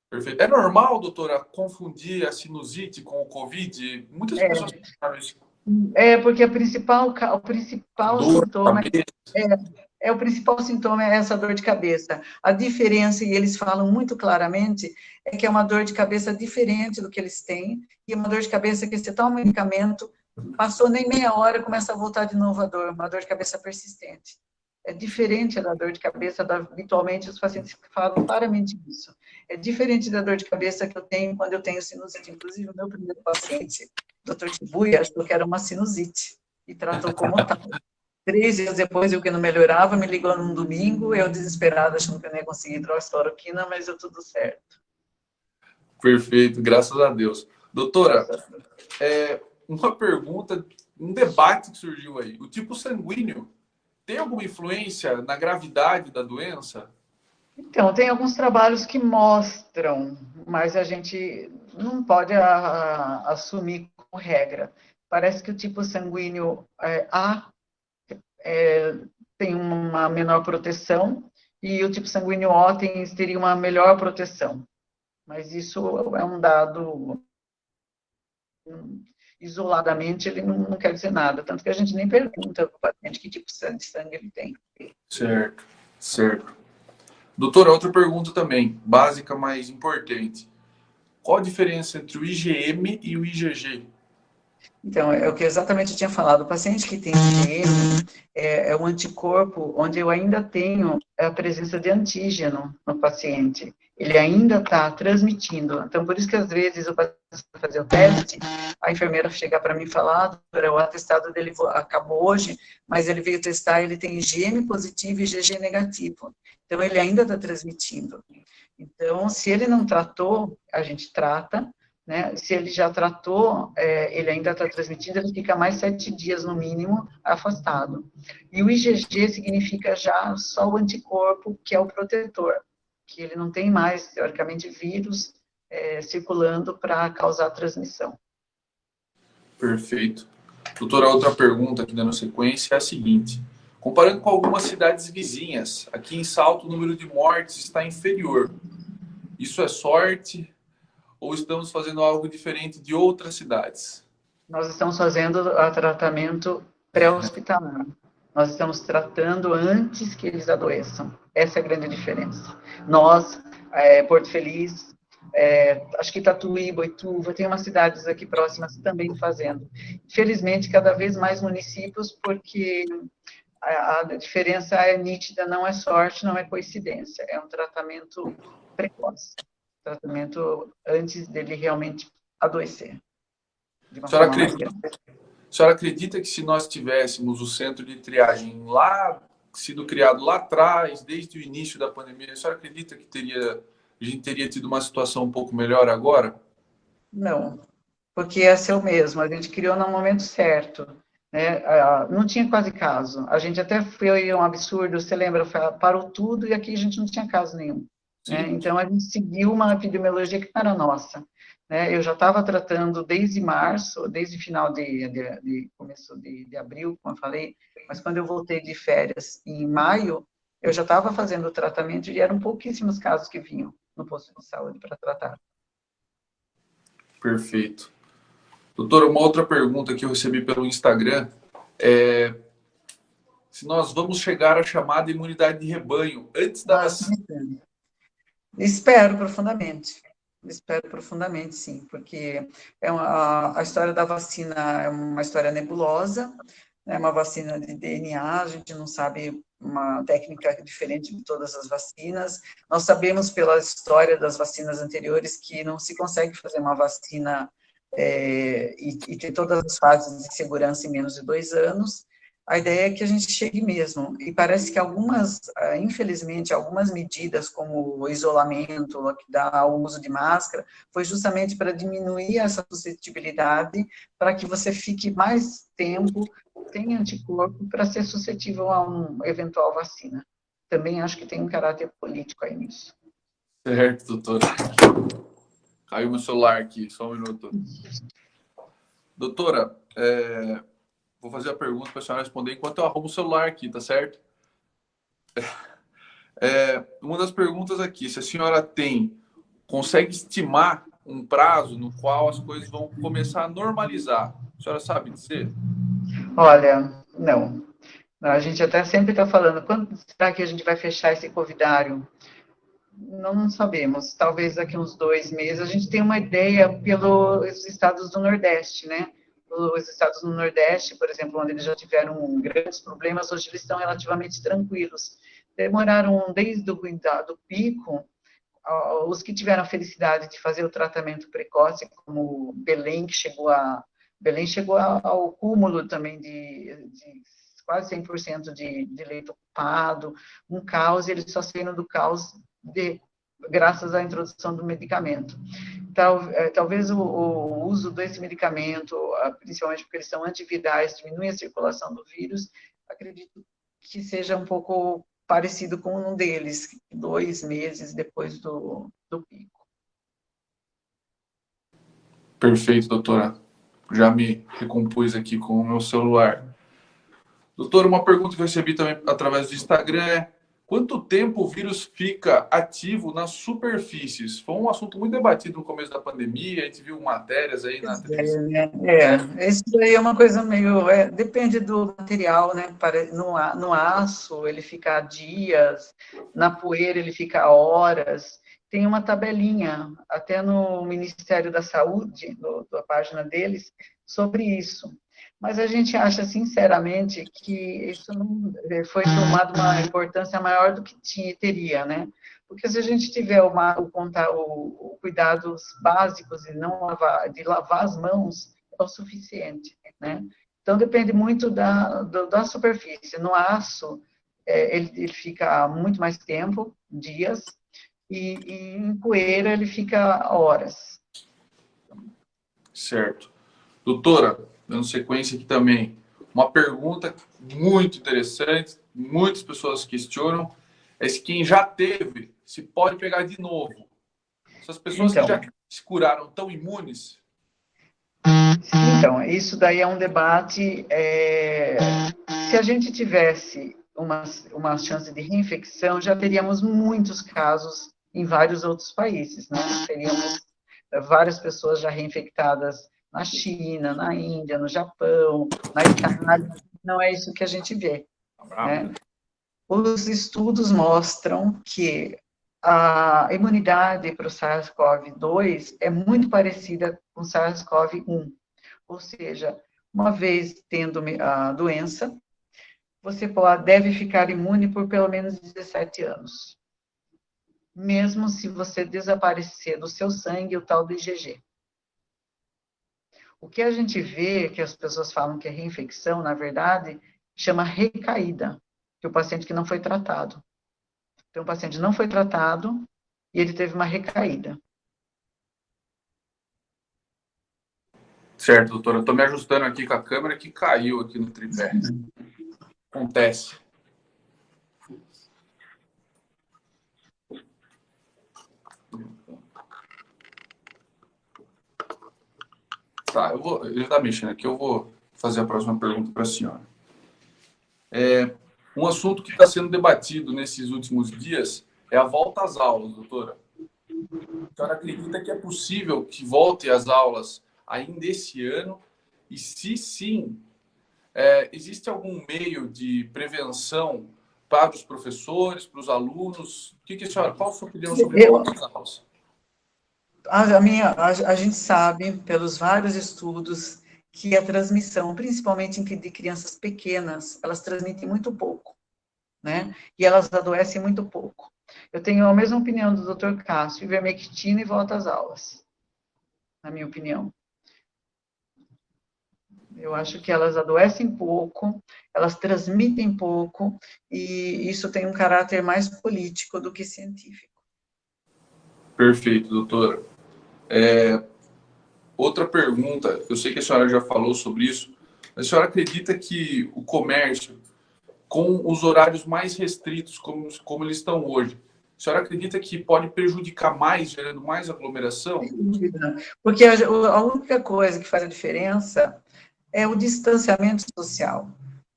Perfeito. É normal, doutora, confundir a sinusite com o Covid? Muitas pessoas falaram isso. Porque o principal Dor, sintoma cabeça. o principal sintoma é essa dor de cabeça. A diferença, e eles falam muito claramente, é que é uma dor de cabeça diferente do que eles têm, e é uma dor de cabeça que você toma um medicamento, passou nem meia hora, começa a voltar de novo a dor, uma dor de cabeça persistente. É diferente da dor de cabeça, habitualmente os pacientes falam claramente isso. É diferente da dor de cabeça que eu tenho quando eu tenho sinusite. Inclusive, o meu primeiro paciente, o Dr. Tibuia, achou que era uma sinusite, e tratou como tal. 3 dias depois, eu que não melhorava, me ligou num domingo, eu desesperada, achando que eu não ia conseguir hidroxicloroquina, mas deu tudo certo. Perfeito, graças a Deus. Doutora, Graças a Deus. uma pergunta, um debate que surgiu aí. O tipo sanguíneo tem alguma influência na gravidade da doença? Então, tem alguns trabalhos que mostram, mas a gente não pode assumir como regra. Parece que o tipo sanguíneo A tem uma menor proteção e o tipo sanguíneo O teria uma melhor proteção. Mas isso é um dado isoladamente, ele não quer dizer nada. Tanto que a gente nem pergunta para o paciente que tipo de sangue ele tem. Certo, certo. Doutora, outra pergunta também, básica, mas importante. Qual a diferença entre o IgM e o IgG? Então, é o que exatamente eu tinha falado. O paciente que tem IgM é um anticorpo onde eu ainda tenho a presença de antígeno no paciente. Ele ainda está transmitindo. Então, por isso que às vezes o paciente vai fazer o teste, a enfermeira chega para mim e fala, doutora, o atestado dele acabou hoje, mas ele veio testar, ele tem IgM positivo e IgG negativo. Então, ele ainda está transmitindo. Então, se ele não tratou, a gente trata, né? Se ele já tratou, ele ainda está transmitindo, ele fica mais 7 dias, no mínimo, afastado. E o IgG significa já só o anticorpo, que é o protetor, que ele não tem mais, teoricamente, vírus circulando para causar transmissão. Perfeito. Doutora, outra pergunta aqui dando sequência é a seguinte. Comparando com algumas cidades vizinhas, aqui em Salto o número de mortes está inferior. Isso é sorte ou estamos fazendo algo diferente de outras cidades? Nós estamos fazendo o tratamento pré-hospitalar. Nós estamos tratando antes que eles adoeçam. Essa é a grande diferença. Nós, Porto Feliz, acho que Tatuí, Boituva, tem umas cidades aqui próximas também fazendo. Infelizmente, cada vez mais municípios, porque a diferença é nítida, não é sorte, não é coincidência. É um tratamento precoce. Tratamento antes dele realmente adoecer. De A uma senhora forma mais acredita, grave. a senhora acredita que se nós tivéssemos o centro de triagem lá, sido criado lá atrás, desde o início da pandemia, a senhora acredita que a gente teria tido uma situação um pouco melhor agora? Não, porque ia ser o mesmo. A gente criou no momento certo, né? Não tinha quase caso. A gente até foi um absurdo, você lembra? Parou tudo e aqui a gente não tinha caso nenhum, né? Sim, Então a gente seguiu uma epidemiologia que não era nossa, né? Eu já estava tratando desde março, desde final de começo de abril, como eu falei, mas quando eu voltei de férias em maio, eu já estava fazendo o tratamento e eram pouquíssimos casos que vinham no posto de saúde para tratar. perfeito. Doutora, uma outra pergunta que eu recebi pelo Instagram é se nós vamos chegar à chamada imunidade de rebanho antes da Mas vacina. espero profundamente, sim, porque a história da vacina é uma história nebulosa, é uma vacina de DNA, a gente não sabe uma técnica diferente de todas as vacinas. Nós sabemos pela história das vacinas anteriores que não se consegue fazer uma vacina e ter todas as fases de segurança em menos de 2 anos. A ideia é que a gente chegue mesmo. E parece que infelizmente, algumas medidas, como o isolamento, lockdown, o uso de máscara, foi justamente para diminuir essa suscetibilidade, para que você fique mais tempo tem anticorpo para ser suscetível a uma eventual vacina. Também acho que tem um caráter político aí nisso. Certo, doutora. Caiu meu celular aqui, só um minuto. Doutora, vou fazer a pergunta para a senhora responder enquanto eu arrumo o celular aqui, tá certo? Uma das perguntas aqui, se a senhora consegue estimar um prazo no qual as coisas vão começar a normalizar? A senhora sabe dizer? Olha, não. A gente até sempre está falando, quando será que a gente vai fechar esse covidário? Não sabemos. Talvez daqui uns 2 meses. A gente tem uma ideia pelos estados do Nordeste, né? Os estados do Nordeste, por exemplo, onde eles já tiveram grandes problemas, hoje eles estão relativamente tranquilos. Demoraram desde o do pico, os que tiveram a felicidade de fazer o tratamento precoce, como Belém chegou ao cúmulo também de quase 100% de leito ocupado, um caos, e eles só saíram do caos graças à introdução do medicamento. Talvez o uso desse medicamento, principalmente porque eles são antivirais, diminui a circulação do vírus, acredito que seja um pouco parecido com um deles, 2 meses depois do pico. Perfeito, doutora. Já me recompus aqui com o meu celular. Doutora, uma pergunta que eu recebi também através do Instagram é: quanto tempo o vírus fica ativo nas superfícies? Foi um assunto muito debatido no começo da pandemia, a gente viu matérias aí na televisão. Isso daí é uma coisa meio. Depende do material, né? No aço ele fica dias, na poeira ele fica horas. Tem uma tabelinha, até no Ministério da Saúde, da página deles, sobre isso. Mas a gente acha, sinceramente, que isso não foi tomado uma importância maior do que teria, né? Porque se a gente tiver o cuidados básicos de lavar as mãos, é o suficiente, né? Então, depende muito da superfície. No aço, ele fica muito mais tempo, dias, e em poeira ele fica horas. Certo. Doutora, dando sequência aqui também, uma pergunta muito interessante, muitas pessoas questionam, é se quem já teve, se pode pegar de novo. Essas pessoas que já Então, se curaram tão imunes? isso daí é um debate. Se a gente tivesse uma chance de reinfecção, já teríamos muitos casos em vários outros países, né? Teríamos várias pessoas já reinfectadas na China, na Índia, no Japão, na Itália. Não é isso que a gente vê, Tá bravo, né? né? Os estudos mostram que a imunidade para o SARS-CoV-2 é muito parecida com o SARS-CoV-1. Ou seja, uma vez tendo a doença, você deve ficar imune por pelo menos 17 anos, mesmo se você desaparecer do seu sangue o tal do IgG. O que a gente vê, que as pessoas falam que é reinfecção, na verdade, chama recaída, que o paciente que não foi tratado. Então, o paciente não foi tratado e ele teve uma recaída. Certo, doutora. Eu estou me ajustando aqui com a câmera que caiu aqui no tripé. Acontece. Tá, ele está mexendo aqui, eu vou fazer a próxima pergunta para a senhora. Um assunto que está sendo debatido nesses últimos dias é a volta às aulas, doutora. A senhora acredita que é possível que volte às aulas ainda esse ano? E se sim, existe algum meio de prevenção para os professores, para os alunos? Qual a sua opinião sobre volta às aulas? A gente sabe, pelos vários estudos, que a transmissão, principalmente de crianças pequenas, elas transmitem muito pouco, né? E elas adoecem muito pouco. Eu tenho a mesma opinião do Dr. Cássio, ivermectina e volta às aulas, na minha opinião. Eu acho que elas adoecem pouco, elas transmitem pouco, e isso tem um caráter mais político do que científico. Perfeito, doutora. Outra pergunta, eu sei que a senhora já falou sobre isso, mas a senhora acredita que o comércio, com os horários mais restritos, como eles estão hoje, a senhora acredita que pode prejudicar mais, gerando mais aglomeração? Sem dúvida. Porque a única coisa que faz a diferença é o distanciamento social.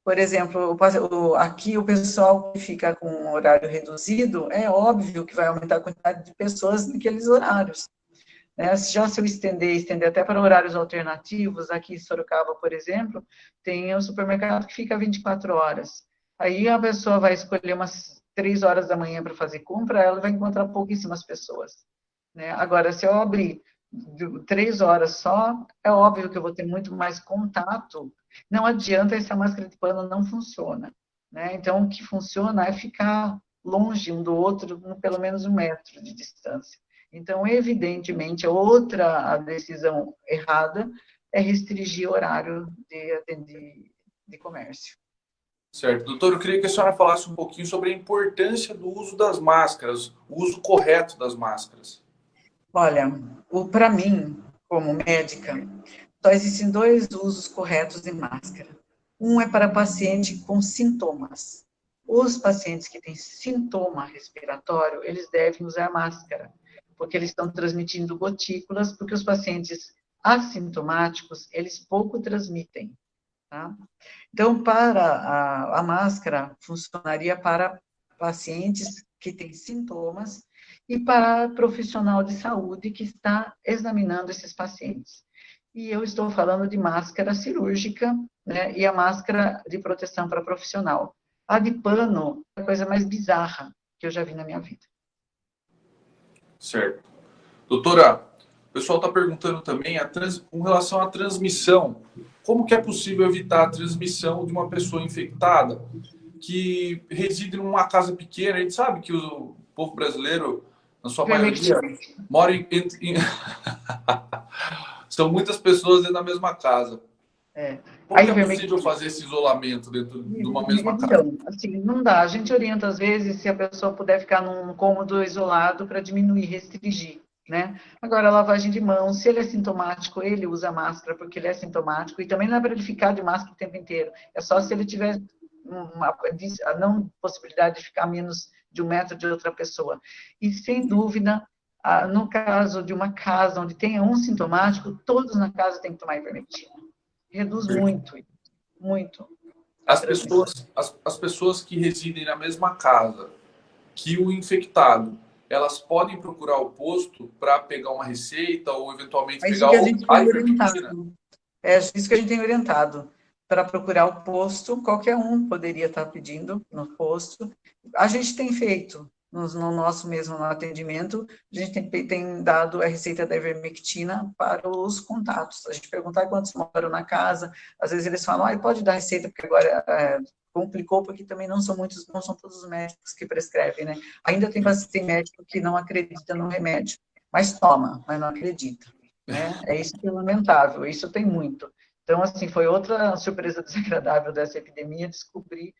Por exemplo, aqui o pessoal que fica com um horário reduzido, é óbvio que vai aumentar a quantidade de pessoas naqueles horários. Né? Já se eu estender até para horários alternativos, aqui em Sorocaba, por exemplo, tem um supermercado que fica 24 horas. Aí a pessoa vai escolher umas 3 horas da manhã para fazer compra, ela vai encontrar pouquíssimas pessoas. Né? Agora, se eu abrir 3 horas só, é óbvio que eu vou ter muito mais contato. Não adianta, essa máscara de pano não funciona. Né? Então, o que funciona é ficar longe um do outro, pelo menos 1 metro de distância. Então, evidentemente, a decisão errada é restringir o horário de comércio. Certo. Doutor, eu queria que a senhora falasse um pouquinho sobre a importância do uso das máscaras, o uso correto das máscaras. Olha, para mim, como médica, só existem 2 usos corretos de máscara. Um é para paciente com sintomas. Os pacientes que têm sintoma respiratório, eles devem usar máscara, porque eles estão transmitindo gotículas, porque os pacientes assintomáticos, eles pouco transmitem, tá? Então, para a máscara, funcionaria para pacientes que têm sintomas e para profissional de saúde que está examinando esses pacientes. E eu estou falando de máscara cirúrgica, né, e a máscara de proteção para profissional. A de pano é a coisa mais bizarra que eu já vi na minha vida. Certo. Doutora, o pessoal está perguntando também com relação à transmissão. Como que é possível evitar a transmissão de uma pessoa infectada que reside numa casa pequena? A gente sabe que o povo brasileiro, na sua maioria, mora São muitas pessoas dentro da mesma casa. Como que é possível fazer esse isolamento dentro de uma mesma casa? Então, assim, não dá. A gente orienta, às vezes, se a pessoa puder ficar num cômodo isolado para diminuir, restringir, né? Agora, a lavagem de mãos, se ele é sintomático, ele usa máscara porque ele é sintomático, e também não é para ele ficar de máscara o tempo inteiro. É só se ele tiver a não possibilidade de ficar menos de 1 metro de outra pessoa. E, sem dúvida, no caso de uma casa onde tenha um sintomático, todos na casa têm que tomar ivermectina. Reduz muito, muito. As pessoas que residem na mesma casa que o infectado, elas podem procurar o posto para pegar uma receita ou eventualmente É isso pegar que a gente a tem ivermectina? orientado. É isso que a gente tem orientado. Para procurar o posto, qualquer um poderia estar pedindo no posto. A gente tem feito, no nosso mesmo atendimento, a gente tem dado a receita da ivermectina para os contatos. A gente perguntar quantos moram na casa, às vezes eles falam, pode dar receita, porque agora complicou, porque também não são todos os médicos que prescrevem, né? Ainda tem médico que não acredita no remédio, mas toma, mas não acredita. Né? É isso que é lamentável, isso tem muito. Então, assim, foi outra surpresa desagradável dessa epidemia, descobrir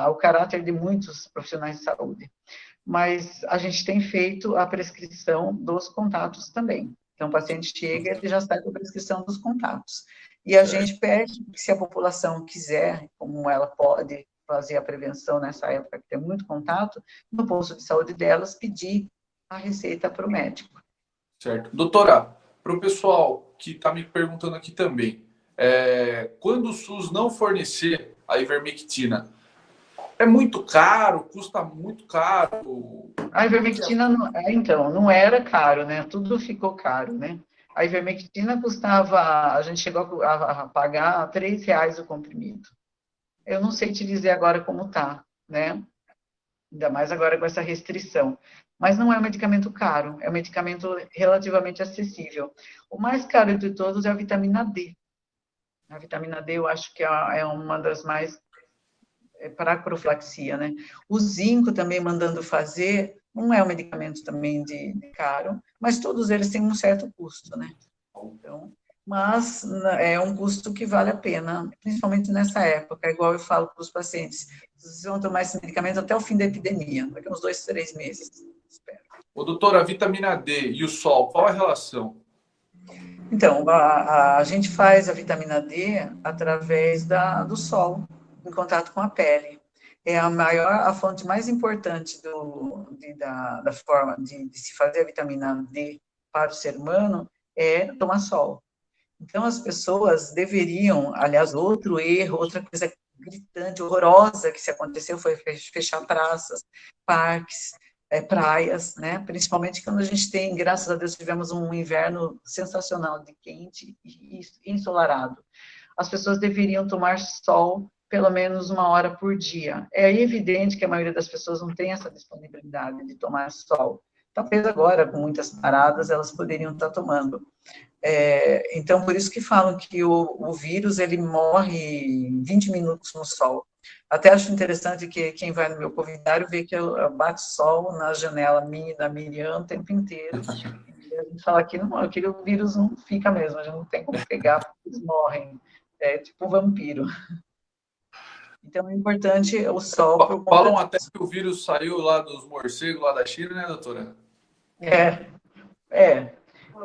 o caráter de muitos profissionais de saúde. Mas a gente tem feito a prescrição dos contatos também. Então, o paciente chega, ele já sai com a prescrição dos contatos. E a gente pede que, se a população quiser, como ela pode fazer a prevenção nessa época que tem muito contato, no posto de saúde delas, pedir a receita para o médico. Certo. Doutora, para o pessoal que está me perguntando aqui também, quando o SUS não fornecer a ivermectina, é muito caro? Custa muito caro? A ivermectina, então, não era caro, né? Tudo ficou caro, né? A ivermectina custava, a gente chegou a pagar R$ 3 o comprimido. Eu não sei te dizer agora como tá, né? Ainda mais agora com essa restrição. Mas não é um medicamento caro, é um medicamento relativamente acessível. O mais caro de todos é a vitamina D. A vitamina D eu acho que é uma das mais para profilaxia, né? O zinco também mandando fazer, não é um medicamento também de caro, mas todos eles têm um certo custo, né? Então, mas é um custo que vale a pena, principalmente nessa época, igual eu falo para os pacientes, vocês vão tomar esse medicamento até o fim da epidemia, daqui a uns 2, 3 meses, espero. Ô, doutora, a vitamina D e o sol, qual a relação? Então, a gente faz a vitamina D através do sol, em contato com a pele. É a fonte mais importante da forma de se fazer a vitamina D para o ser humano é tomar sol. Então, as pessoas deveriam, aliás, outro erro, outra coisa gritante, horrorosa que se aconteceu foi fechar praças, parques, praias, né? Principalmente quando a gente tem, graças a Deus, tivemos um inverno sensacional de quente e ensolarado. As pessoas deveriam tomar sol pelo menos 1 hora por dia. É evidente que a maioria das pessoas não tem essa disponibilidade de tomar sol. Talvez agora, com muitas paradas, elas poderiam estar tomando. Então, por isso que falam que o vírus, ele morre em 20 minutos no sol. Até acho interessante que quem vai no meu convidário vê que eu bate sol na janela minha e da Miriam o tempo inteiro. E a gente fala que não, aquele vírus não fica mesmo, a gente não tem como pegar, porque eles morrem. É tipo um vampiro. Então, é importante o sol por conta Falam até disso. que o vírus saiu lá dos morcegos, lá da China, né, doutora? É, é.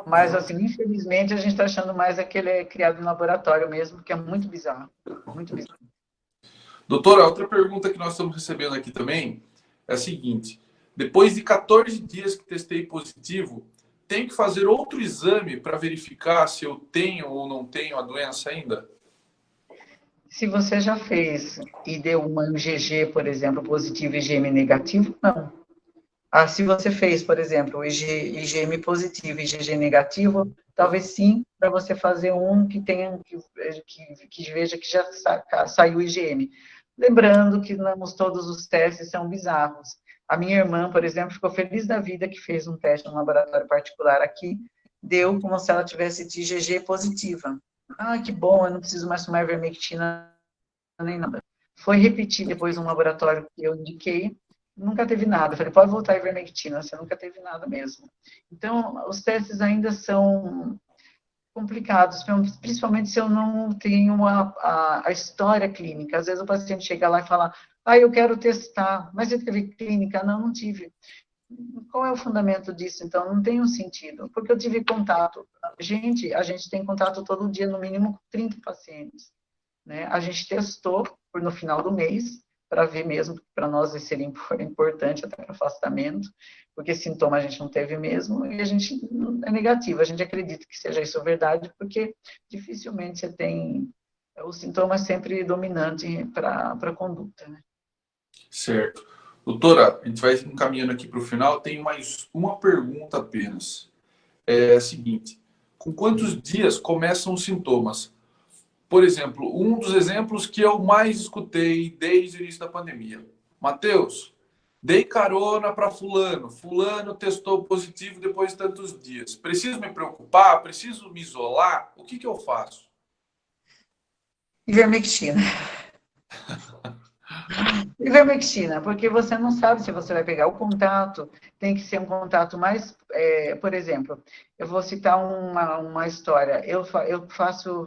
Mas, assim, infelizmente, a gente está achando mais aquele criado em laboratório mesmo, que é muito bizarro. Muito bizarro. Doutora, outra pergunta que nós estamos recebendo aqui também é a seguinte: depois de 14 dias que testei positivo, tenho que fazer outro exame para verificar se eu tenho ou não tenho a doença ainda? Se você já fez e deu uma IgG, por exemplo, positivo e IgM negativo, não. Se você fez, por exemplo, IgM positivo e IgG negativo, talvez sim, para você fazer um que tenha, que veja que já saiu IgM. Lembrando que todos os testes são bizarros. A minha irmã, por exemplo, ficou feliz da vida que fez um teste no laboratório particular aqui, deu como se ela tivesse de IgG positiva. Ah, que bom, eu não preciso mais tomar ivermectina nem nada. Foi repetir depois um laboratório que eu indiquei, nunca teve nada. Eu falei, pode voltar a ivermectina, você nunca teve nada mesmo. Então, os testes ainda são complicados, principalmente se eu não tenho a história clínica. Às vezes o paciente chega lá e fala, eu quero testar, mas você teve clínica? Não, não tive. Qual é o fundamento disso, então? Não tem um sentido, porque eu tive contato. A gente tem contato todo dia, no mínimo, com 30 pacientes. Né? A gente testou no final do mês, para ver mesmo, para nós isso seria importante até para afastamento, porque sintoma a gente não teve mesmo, e a gente é negativo, a gente acredita que seja isso verdade, porque dificilmente você tem o sintoma sempre dominante para a conduta. Né? Certo. Doutora, a gente vai encaminhando aqui para o final. Tem mais uma pergunta apenas. É a seguinte: com quantos dias começam os sintomas? Por exemplo, um dos exemplos que eu mais escutei desde o início da pandemia. Mateus, dei carona para fulano. Fulano testou positivo depois de tantos dias. Preciso me preocupar? Preciso me isolar? O que eu faço? Ivermectina. Ivermectina, porque você não sabe se você vai pegar o contato, tem que ser um contato mais, por exemplo, eu vou citar uma história,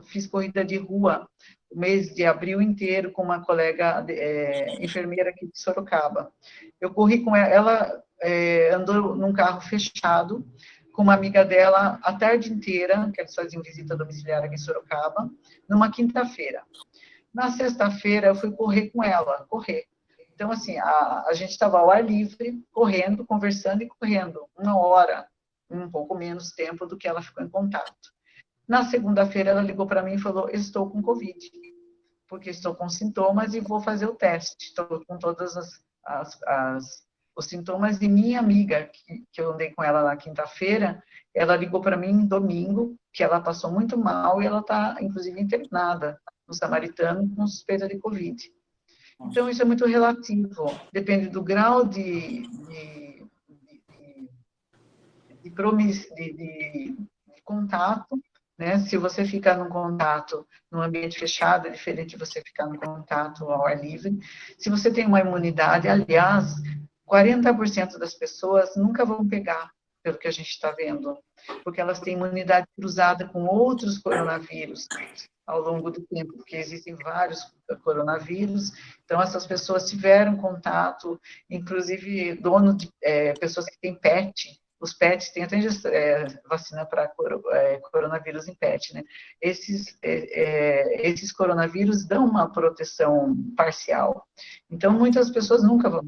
fiz corrida de rua o mês de abril inteiro com uma colega enfermeira aqui de Sorocaba. Eu corri com ela, andou num carro fechado, com uma amiga dela a tarde inteira, que eles faziam visita domiciliar aqui em Sorocaba, numa quinta-feira. Na sexta-feira, eu fui correr com ela, correr. Então, assim, a gente estava ao ar livre, correndo, conversando e correndo. 1 hora, um pouco menos tempo do que ela ficou em contato. Na segunda-feira, ela ligou para mim e falou, estou com Covid, porque estou com sintomas e vou fazer o teste. Estou com todas os sintomas. E minha amiga, que eu andei com ela na quinta-feira, ela ligou para mim domingo, que ela passou muito mal e ela está, inclusive, internada no Samaritano com suspeita de Covid. Então, isso é muito relativo, depende do grau de contato, né? Se você ficar num contato num ambiente fechado, é diferente de você ficar num contato ao ar livre. Se você tem uma imunidade, aliás, 40% das pessoas nunca vão pegar, pelo que a gente está vendo, porque elas têm imunidade cruzada com outros coronavírus ao longo do tempo, porque existem vários coronavírus, então essas pessoas tiveram contato, inclusive pessoas que têm PET, os PETs têm até vacina para coronavírus em PET, né? Esses coronavírus dão uma proteção parcial, então muitas pessoas nunca vão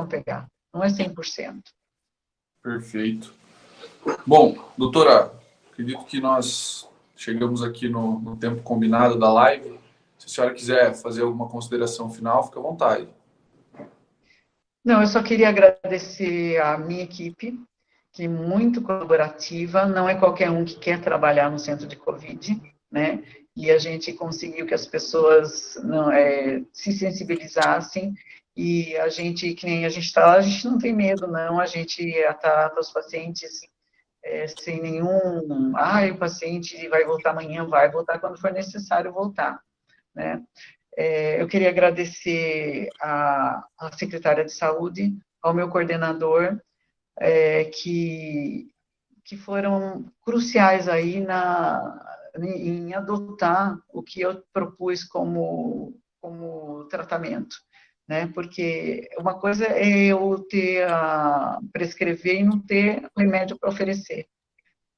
pegar, não é 100%. Perfeito. Bom, doutora, acredito que nós chegamos aqui no tempo combinado da live. Se a senhora quiser fazer alguma consideração final, fica à vontade. Não, eu só queria agradecer a minha equipe, que é muito colaborativa, não é qualquer um que quer trabalhar no centro de Covid, né? E a gente conseguiu que as pessoas se sensibilizassem e a gente, que nem a gente está lá, a gente não tem medo, não, a gente trata os pacientes sem nenhum, o paciente vai voltar amanhã, vai voltar quando for necessário voltar, né? Eu queria agradecer à secretária de saúde, ao meu coordenador, que foram cruciais aí em adotar o que eu propus como tratamento, né? Porque uma coisa é eu prescrever e não ter remédio para oferecer,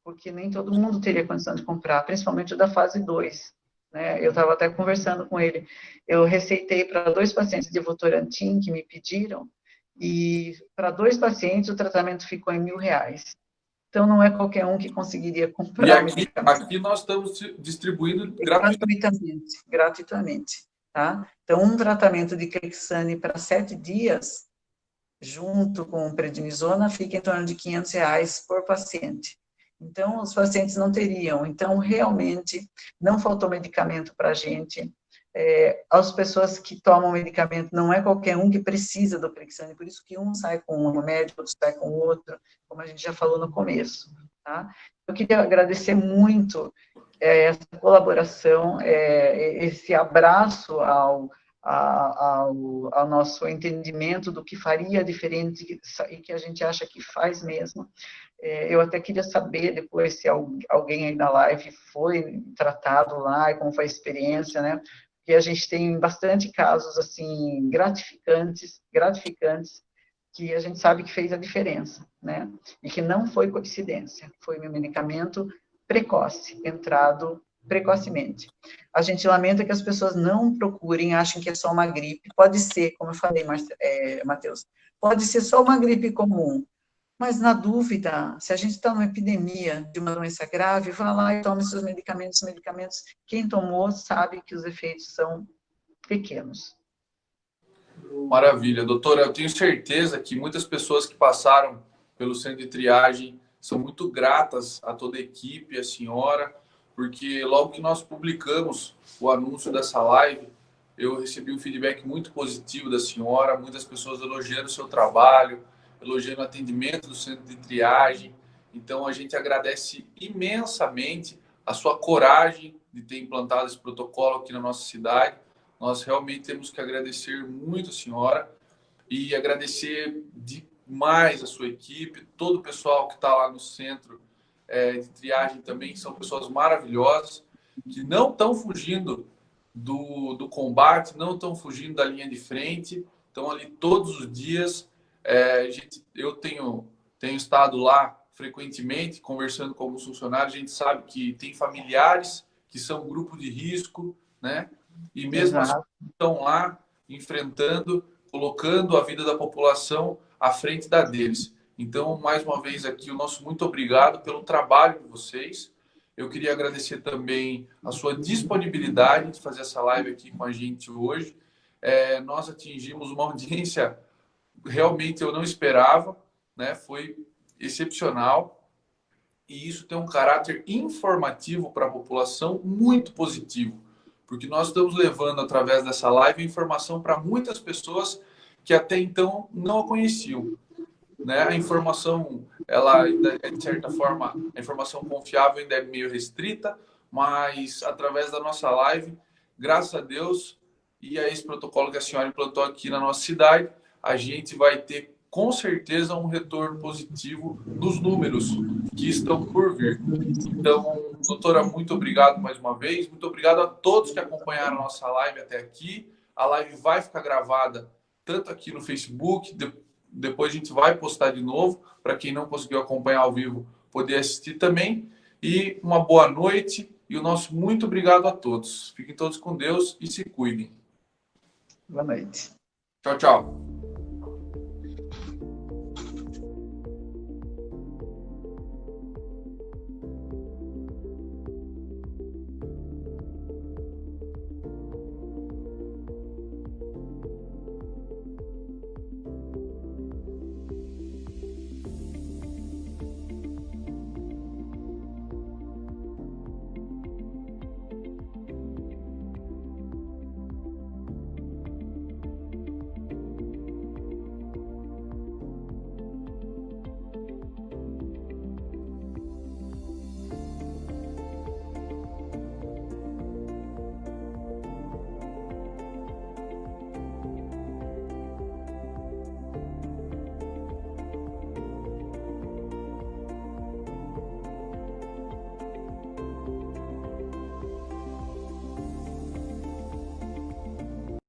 porque nem todo mundo teria condição de comprar, principalmente o da fase 2. Né? Eu estava até conversando com ele, eu receitei para 2 pacientes de Votorantim que me pediram, e para 2 pacientes o tratamento ficou em R$ 1.000. Então, não é qualquer um que conseguiria comprar medicamento. Aqui nós estamos distribuindo gratuitamente. Tá? Então, um tratamento de Clexane para 7 dias, junto com prednisona, fica em torno de R$ 500 por paciente. Então, os pacientes não teriam. Então, realmente, não faltou medicamento para a gente. As pessoas que tomam medicamento, não é qualquer um que precisa do Clexane, por isso que um sai com um remédio, outro sai com outro, como a gente já falou no começo. Tá? Eu queria agradecer muito essa colaboração, esse abraço ao nosso entendimento do que faria diferente e que a gente acha que faz mesmo. Eu até queria saber depois se alguém aí na live foi tratado lá e como foi a experiência, né? Porque a gente tem bastante casos, assim, gratificantes, que a gente sabe que fez a diferença, né? E que não foi coincidência, foi meu medicamento precoce, entrado precocemente. A gente lamenta que as pessoas não procurem, achem que é só uma gripe. Pode ser, como eu falei, Matheus, pode ser só uma gripe comum, mas na dúvida, se a gente está numa epidemia de uma doença grave, vá lá e tome seus medicamentos. Quem tomou sabe que os efeitos são pequenos. Maravilha. Doutora, eu tenho certeza que muitas pessoas que passaram pelo centro de triagem são muito gratas a toda a equipe, a senhora, porque logo que nós publicamos o anúncio dessa live, eu recebi um feedback muito positivo da senhora, muitas pessoas elogiando o seu trabalho, elogiando o atendimento do centro de triagem. Então, a gente agradece imensamente a sua coragem de ter implantado esse protocolo aqui na nossa cidade. Nós realmente temos que agradecer muito a senhora e agradecer demais a sua equipe, todo o pessoal que está lá no centro de triagem também, são pessoas maravilhosas, que não estão fugindo do combate, não estão fugindo da linha de frente, estão ali todos os dias. Eu tenho estado lá frequentemente, conversando com alguns funcionários, a gente sabe que tem familiares que são grupo de risco, né? E mesmo assim Exato. estão lá enfrentando, colocando a vida da população à frente da deles. Então, mais uma vez aqui, o nosso muito obrigado pelo trabalho de vocês. Eu queria agradecer também a sua disponibilidade de fazer essa live aqui com a gente hoje. Nós atingimos uma audiência realmente eu não esperava, né? Foi excepcional e isso tem um caráter informativo para a população muito positivo, porque nós estamos levando através dessa live informação para muitas pessoas que até então não a conheciam, né? A informação, ela ainda é, de certa forma, a informação confiável ainda é meio restrita, mas através da nossa live, graças a Deus e a esse protocolo que a senhora implantou aqui na nossa cidade, a gente vai ter com certeza um retorno positivo dos números que estão por vir. Então, doutora, muito obrigado mais uma vez. Muito obrigado a todos que acompanharam a nossa live até aqui. A live vai ficar gravada tanto aqui no Facebook, depois a gente vai postar de novo, para quem não conseguiu acompanhar ao vivo poder assistir também. E uma boa noite e o nosso muito obrigado a todos. Fiquem todos com Deus e se cuidem. Boa noite. Tchau, tchau.